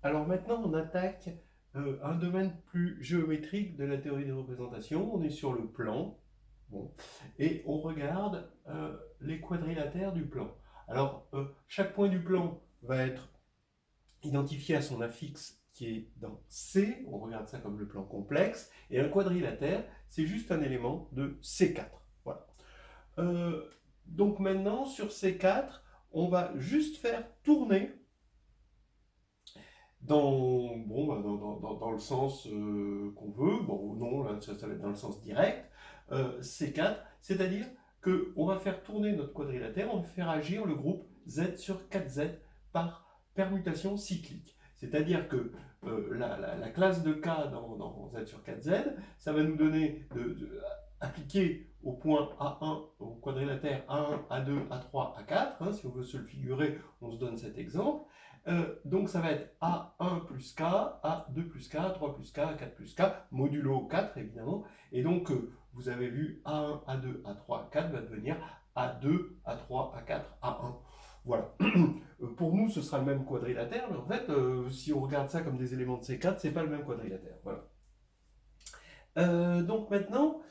Alors maintenant, on attaque un domaine plus géométrique de la théorie des représentations. On est sur le plan, bon, et on regarde les quadrilatères du plan. Alors, chaque point du plan va être identifié à son affixe qui est dans C. On regarde ça comme le plan complexe. Et un quadrilatère, c'est juste un élément de C4. Voilà. Donc maintenant, sur C4, on va juste faire tourner dans le sens qu'on veut. Bon, non, là, ça va être dans le sens direct. C4, c'est-à-dire qu'on va faire tourner notre quadrilatère, on va faire agir le groupe Z sur 4Z par permutation cyclique. C'est-à-dire que la classe de K dans Z sur 4Z, ça va nous donner appliquer au point A1, au quadrilatère A1, A2, A3, A4. Hein, si on veut se le figurer, on se donne cet exemple. Donc ça va être A1 plus K, A2 plus K, A3 plus K, A4 plus K, modulo 4 évidemment. Et donc vous avez vu A1, A2, A3, A4 va devenir A2, A3, A4, A1. Voilà. Pour nous, ce sera le même quadrilatère, mais en fait, si on regarde ça comme des éléments de C4, c'est pas le même quadrilatère. Voilà. Donc maintenant,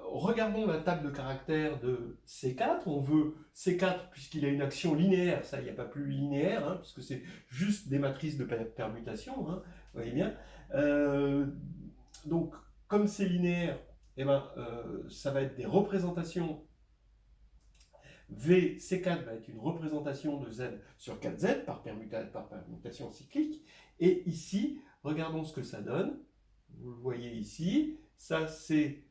regardons la table de caractères de C4. On veut C4 puisqu'il a une action linéaire. Ça, il n'y a pas plus linéaire, hein, puisque c'est juste des matrices de permutation. Hein, vous voyez bien. Donc, comme c'est linéaire, eh ben, ça va être des représentations. V, C4 va être une représentation de Z sur 4Z par permutation cyclique. Et ici, regardons ce que ça donne. Vous le voyez ici, ça c'est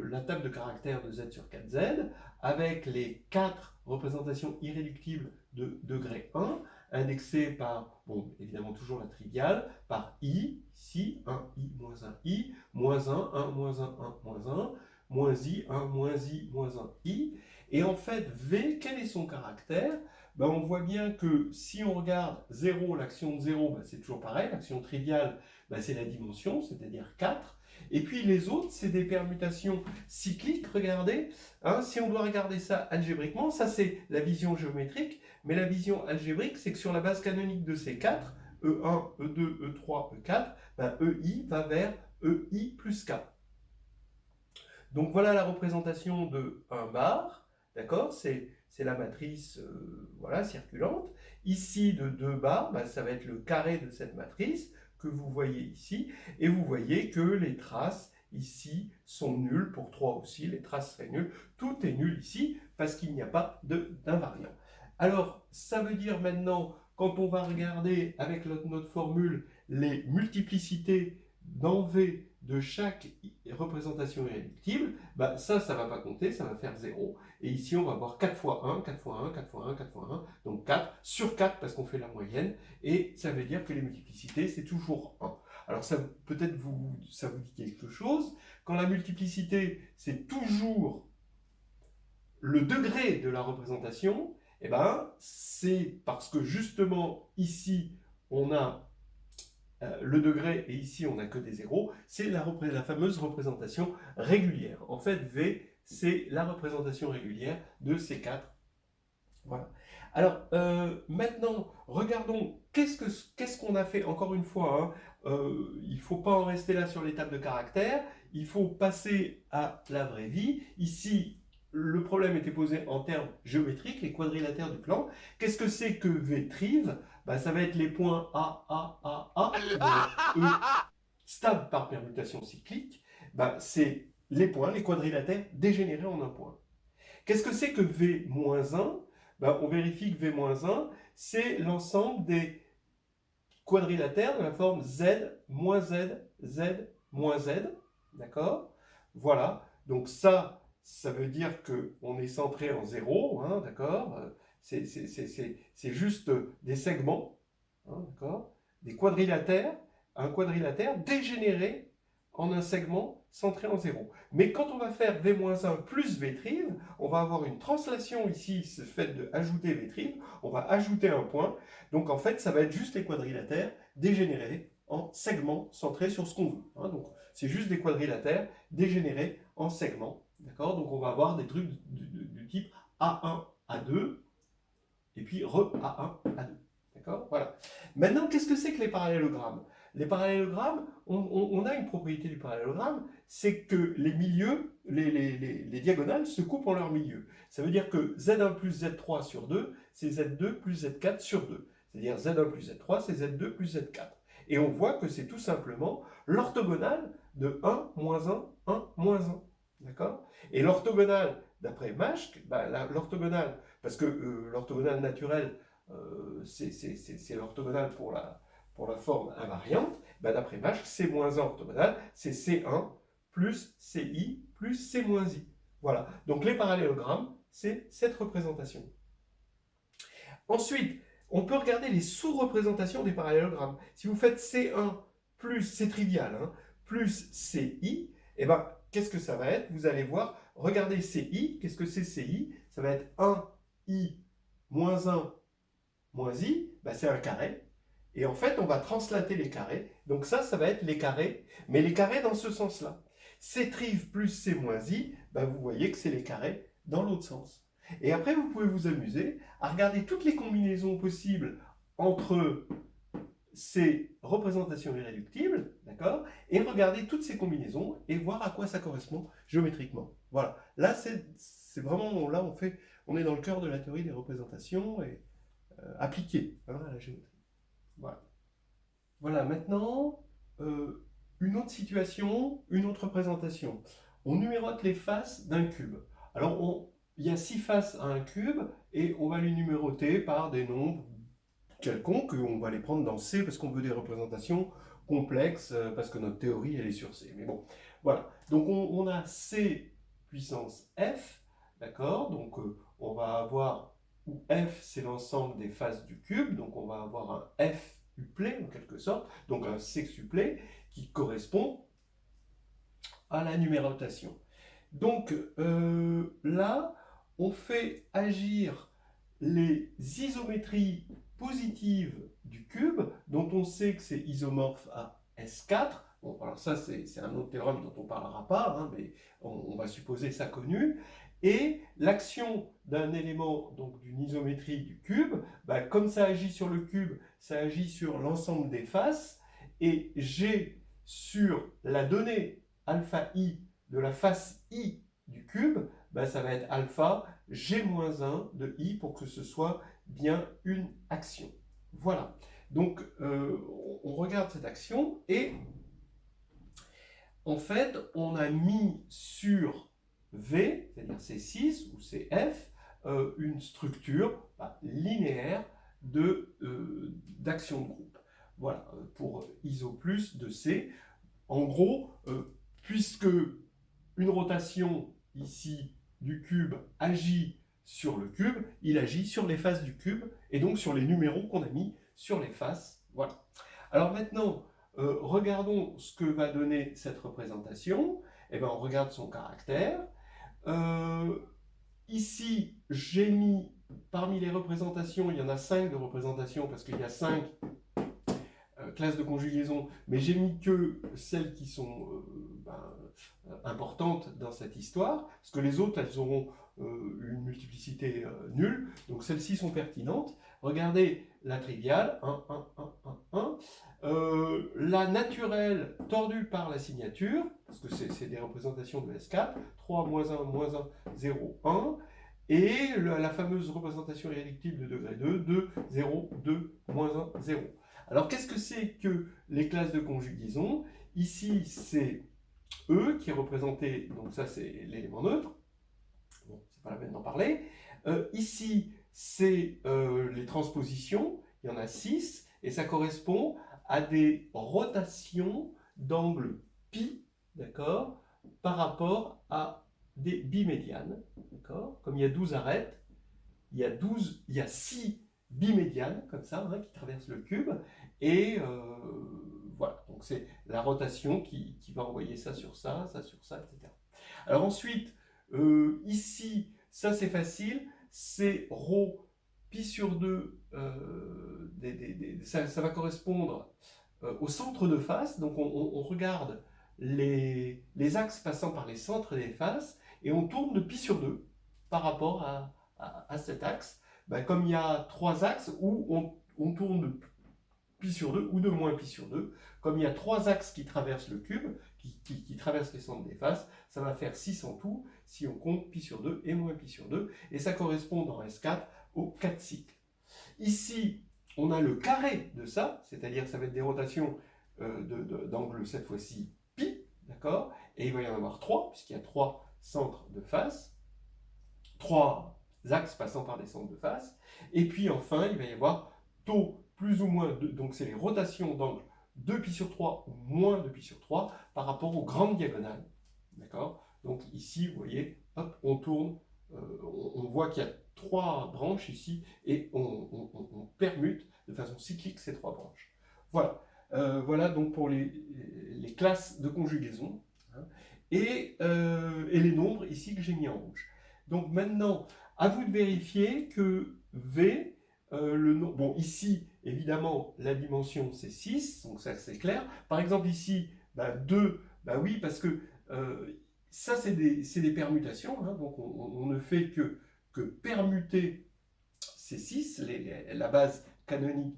la table de caractères de Z sur 4Z, avec les 4 représentations irréductibles de degré 1, indexées par, bon, évidemment toujours la triviale, par I, ici, 1I, moins 1I, moins 1, 1, moins 1, 1, moins 1, moins I, 1, moins I, moins 1I. Et en fait, V, quel est son caractère? Ben, on voit bien que si on regarde 0, l'action de 0, ben, c'est toujours pareil, l'action triviale, ben, c'est la dimension, c'est-à-dire 4. Et puis les autres, c'est des permutations cycliques, regardez. Hein, si on doit regarder ça algébriquement, ça c'est la vision géométrique, mais la vision algébrique, c'est que sur la base canonique de ces 4, E1, E2, E3, E4, ben, EI va vers EI plus K. Donc voilà la représentation de 1 bar, d'accord? C'est la matrice voilà, circulante. Ici, de 2 bars, bah, ça va être le carré de cette matrice que vous voyez ici. Et vous voyez que les traces ici sont nulles. Pour 3 aussi, les traces seraient nulles. Tout est nul ici parce qu'il n'y a pas d'invariant. Alors, ça veut dire maintenant, quand on va regarder avec notre formule les multiplicités dans V de chaque représentation irréductible, bah ça ne va pas compter, ça va faire 0. Et ici, on va avoir 4 fois 1, 4 fois 1, 4 fois 1, 4 fois 1, donc 4 sur 4 parce qu'on fait la moyenne. Et ça veut dire que les multiplicités, c'est toujours 1. Alors ça, peut-être ça vous dit quelque chose. Quand la multiplicité, c'est toujours le degré de la représentation, eh ben, c'est parce que justement, ici, on a le degré, et ici on n'a que des zéros, c'est la fameuse représentation régulière. En fait, V, c'est la représentation régulière de ces 4. Voilà. Alors, maintenant, regardons qu'est-ce qu'on a fait, encore une fois, hein, il ne faut pas en rester là sur les tables de caractères, il faut passer à la vraie vie. Ici, le problème était posé en termes géométriques, les quadrilatères du plan. Qu'est-ce que c'est que V trive? Bah, ça va être les points A, A, A, A, qui vont être E stables par permutation cyclique. Bah, c'est les points, les quadrilatères dégénérés en un point. Qu'est-ce que c'est que V-1? Ben, on vérifie que V-1, c'est l'ensemble des quadrilatères de la forme Z, moins Z, Z, moins Z. D'accord? Voilà. Donc ça veut dire qu'on est centré en 0. Hein, d'accord? C'est juste des segments. Hein, d'accord? Des quadrilatères. Un quadrilatère dégénéré en un segment centré en 0. Mais quand on va faire V-1 plus V', on va avoir une translation ici, ce fait d'ajouter V', on va ajouter un point. Donc en fait, ça va être juste les quadrilatères dégénérés en segments centrés sur ce qu'on veut. Hein. Donc c'est juste des quadrilatères dégénérés en segments. D'accord? Donc on va avoir des trucs du type A1, A2, et puis re A1, A2. D'accord? Voilà. Maintenant, qu'est-ce que c'est que les parallélogrammes? Les parallélogrammes, on a une propriété du parallélogramme, c'est que les milieux, les diagonales se coupent en leur milieu. Ça veut dire que Z1 plus Z3 sur 2, c'est Z2 plus Z4 sur 2. C'est-à-dire Z1 plus Z3, c'est Z2 plus Z4. Et on voit que c'est tout simplement l'orthogonale de 1, moins 1, 1, moins 1. D'accord? Et l'orthogonale, d'après Mashk, l'orthogonale, parce que l'orthogonale naturelle, c'est l'orthogonale pour la forme invariante, d'après Mashk, C moins 1 orthogonale, c'est C1 plus CI plus C moins I. Voilà, donc les parallélogrammes, c'est cette représentation. Ensuite, on peut regarder les sous-représentations des parallélogrammes. Si vous faites C1 plus, c'est trivial, hein, plus CI, eh ben, qu'est-ce que ça va être? Vous allez voir, regardez CI, qu'est-ce que c'est CI? Ça va être 1I moins 1 moins I, c'est un carré. Et en fait, on va translater les carrés. Donc ça va être les carrés, mais les carrés dans ce sens-là. C triv plus C moins I, vous voyez que c'est les carrés dans l'autre sens. Et après, vous pouvez vous amuser à regarder toutes les combinaisons possibles entre ces représentations irréductibles, d'accord, et regarder toutes ces combinaisons et voir à quoi ça correspond géométriquement. Voilà. Là, c'est vraiment, là, on est dans le cœur de la théorie des représentations et appliquée à la géométrie. Voilà. Voilà, maintenant, une autre situation, une autre représentation. On numérote les faces d'un cube. Alors, il y a 6 faces à un cube, et on va les numéroter par des nombres quelconques, on va les prendre dans C, parce qu'on veut des représentations complexes, parce que notre théorie, elle est sur C. Mais bon, voilà. Donc, on a C puissance F, d'accord? Donc, on va avoir, où F, c'est l'ensemble des faces du cube, donc on va avoir un F uplé, en quelque sorte, donc un sextuplé, qui correspond à la numérotation. Donc là, on fait agir les isométries positives du cube, dont on sait que c'est isomorphe à S4. Bon, alors ça, c'est un autre théorème dont on ne parlera pas, hein, mais on va supposer ça connu. Et l'action d'un élément, donc d'une isométrie du cube, comme ça agit sur le cube, ça agit sur l'ensemble des faces, et G sur la donnée alpha I de la face I du cube, ça va être alpha G-1 de I pour que ce soit bien une action. Voilà. Donc, on regarde cette action et en fait, on a mis sur V, c'est-à-dire C6 ou CF, une structure linéaire d'action de groupe. Voilà, pour ISO plus de C. En gros, puisque une rotation ici du cube agit sur le cube, il agit sur les faces du cube et donc sur les numéros qu'on a mis sur les faces. Voilà. Alors maintenant, regardons ce que va donner cette représentation. Eh bien, on regarde son caractère. Ici, j'ai mis, parmi les représentations, il y en a 5 de représentations parce qu'il y a 5 classes de conjugaison, mais j'ai mis que celles qui sont importantes dans cette histoire, parce que les autres, elles auront une multiplicité nulle, donc celles-ci sont pertinentes. Regardez la triviale, 1, 1, 1, 1, 1. La naturelle tordue par la signature, parce que c'est des représentations de S4, 3, moins 1, moins 1, 0, 1. Et la fameuse représentation irréductible de degré 2, 2, 0, 2, moins 1, 0. Alors, qu'est-ce que c'est que les classes de conjugaison? Ici, c'est E qui est représenté, donc ça c'est l'élément neutre. Bon, c'est pas la peine d'en parler. Ici, c'est les transpositions, il y en a 6, et ça correspond à des rotations d'angle pi, d'accord, par rapport à des bimédianes, d'accord. Comme il y a 12 arêtes, il y a 6 bimédianes, comme ça, qui traversent le cube, et voilà, donc c'est la rotation qui va envoyer ça sur ça, etc. Alors ensuite, ici, ça c'est facile, c'est ρ pi sur 2, ça va correspondre au centre de face, donc on regarde les axes passant par les centres des faces, et on tourne de pi sur 2 par rapport à cet axe. Comme il y a 3 axes où on tourne de pi sur 2 ou de moins pi sur 2. Comme il y a 3 axes qui traversent le cube, qui traversent les centres des faces, ça va faire 6 en tout, si on compte pi sur 2 et moins pi sur 2, et ça correspond dans S4 aux 4 cycles. Ici, on a le carré de ça, c'est-à-dire ça va être des rotations d'angle cette fois-ci pi, d'accord? Et il va y en avoir 3, puisqu'il y a 3 centres de face, 3 axes passant par des centres de face, et puis enfin, il va y avoir taux plus ou moins, donc c'est les rotations d'angle 2π sur 3 ou moins 2π sur 3 par rapport aux grandes diagonales, d'accord? Donc ici, vous voyez, hop, on tourne, on voit qu'il y a 3 branches ici, et on permute de façon cyclique ces 3 branches. Voilà, voilà donc pour les classes de conjugaison, hein, et les nombres ici que j'ai mis en rouge. Donc maintenant, à vous de vérifier que V, bon ici, évidemment, la dimension c'est 6, donc ça c'est clair. Par exemple ici, 2, oui, parce que ça c'est des permutations, hein, donc on ne fait que permuter ces 6, la base canonique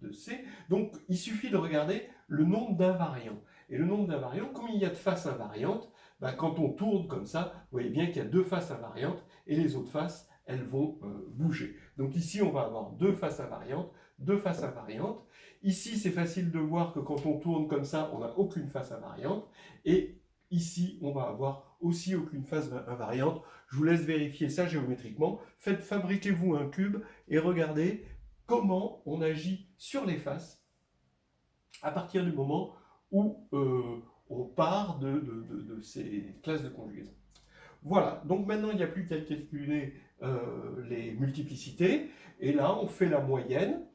de C. Donc il suffit de regarder le nombre d'invariants. Et le nombre d'invariants, comme il y a de faces invariantes, quand on tourne comme ça, vous voyez bien qu'il y a 2 faces invariantes, et les autres faces, elles vont bouger. Donc ici, on va avoir 2 faces invariantes, 2 faces invariantes. Ici, c'est facile de voir que quand on tourne comme ça, on n'a aucune face invariante. Et ici, on va avoir aussi aucune face invariante. Je vous laisse vérifier ça géométriquement. Fabriquez-vous un cube et regardez comment on agit sur les faces à partir du moment où on part de ces classes de conjugaison. Voilà, donc maintenant il n'y a plus qu'à calculer les multiplicités, et là on fait la moyenne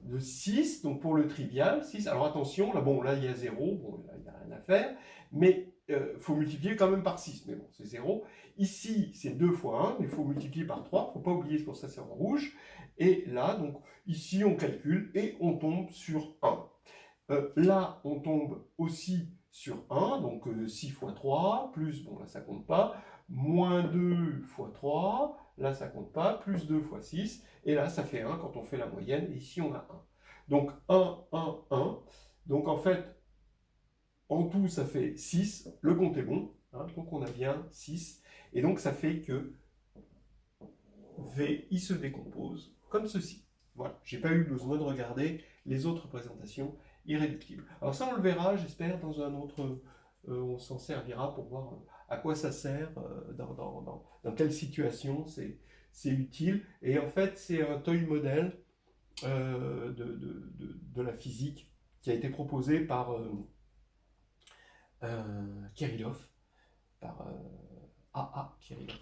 de 6, donc pour le trivial, 6, alors attention, là, bon, là il y a 0, bon, là il n'y a rien à faire, mais il faut multiplier quand même par 6, mais bon, c'est 0. Ici, c'est 2 fois 1, mais il faut multiplier par 3, il ne faut pas oublier, c'est pour ça c'est en rouge, et là, donc, ici on calcule, et on tombe sur 1. Là, on tombe aussi sur 1, donc 6 fois 3, plus, bon là ça compte pas, moins 2 fois 3, là ça compte pas, plus 2 fois 6, et là ça fait 1 quand on fait la moyenne, et ici on a 1. Donc 1, 1, 1, donc en fait, en tout ça fait 6, le compte est bon, hein, donc on a bien 6, et donc ça fait que V, il se décompose comme ceci. Voilà, j'ai pas eu besoin de regarder les autres représentations irréductibles. Alors ça on le verra, j'espère, dans un autre... on s'en servira pour voir à quoi ça sert, dans quelle situation c'est utile. Et en fait, c'est un toy modèle de la physique qui a été proposé par Kirillov, par A.A. Kirillov.